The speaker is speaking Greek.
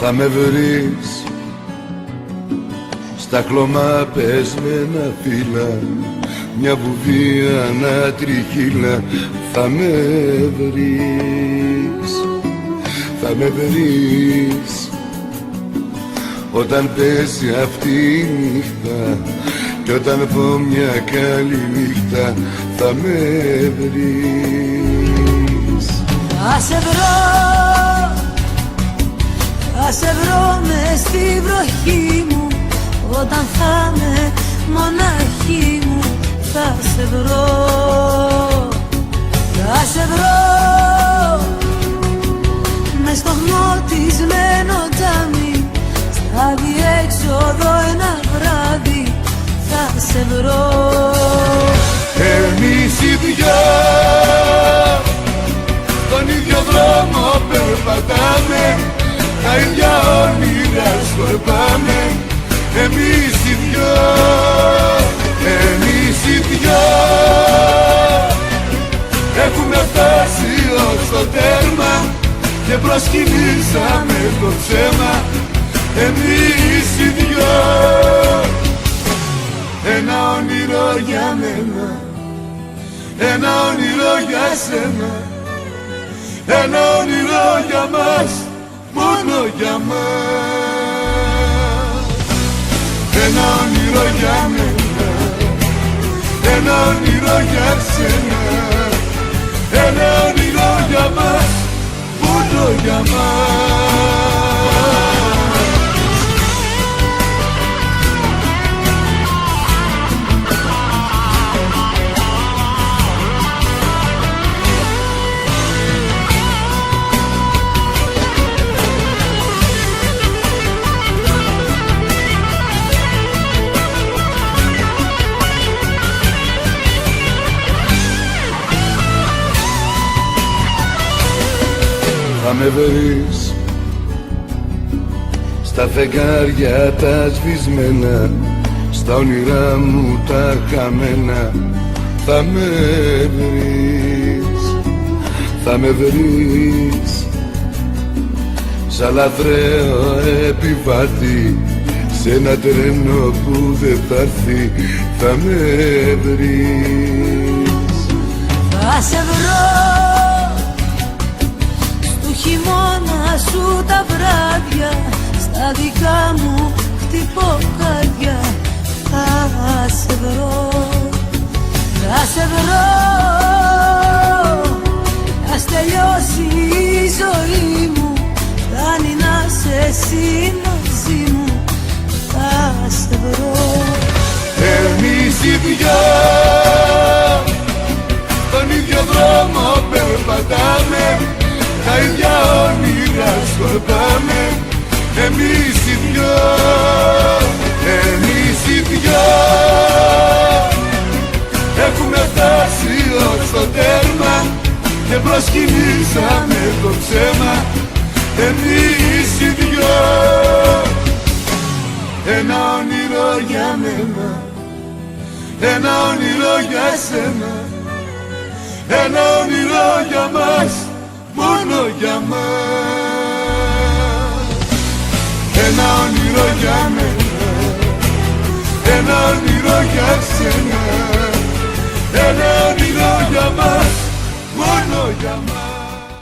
θα με βρεις στα χλωμά πεσμένα φύλλα, μια βουβή ανατριχύλα. Θα με βρεις, θα με βρεις όταν πέσει αυτή η νύχτα κι όταν πω μια καλή νύχτα. Θα με βρεις. Θα σε βρω, θα σε βρω μες στη βροχή μου, όταν θα είμαι μοναχή μου. Θα σε βρω, θα σε βρω μες στο χμωτισμένο τζάμι, στα διέξοδο ένα βράδυ. Θα σε βρω. Εμείς οι δυο τον ίδιο δρόμο περπατάμε, τα ίδια όνειρα σκορπάμε. Εμείς οι δυο, εμείς οι δυο έχουμε φτάσει ως το τέρμα και προσκυνήσαμε το ψέμα. Εμείς οι δυο, ένα όνειρο για μένα, ένα όνειρο για σένα, ένα όνειρο για μας, μόνο για μας. Ένα όνειρο για μένα, ένα όνειρο για σένα, ένα όνειρο για μας, μόνο για μας. Θα με βρεις στα φεγγάρια τα σβησμένα, στα όνειρά μου τα χαμένα. Θα με βρεις, θα με βρεις σαν λαθρέο επιβάτη σε ένα τρένο που δεν θα έρθει. Θα με βρεις. Θα σε βρω χειμώνα σου τα βράδια, στα δικά μου χτυποκάρδια. Θα σε βρω, θα σε βρω, ας τελειώσει η ζωή μου, φτάνει να σε εσύ μαζί μου. Θα σε βρω. Εμείς οι δυο τον ίδιο δρόμο περπατάμε, τα ίδια όνειρα σκορπάμε. Εμείς οι δυο, εμείς οι δυο έχουμε φτάσει ως το τέρμα και προσκυνήσαμε το ψέμα. Εμείς οι δυο, ένα όνειρο για μένα, ένα όνειρο για σένα, ένα όνειρο για μας, μόνο για μας. Ένα όνειρο για μένα, ένα όνειρο για σένα, ένα όνειρο για μας, μόνο για μας.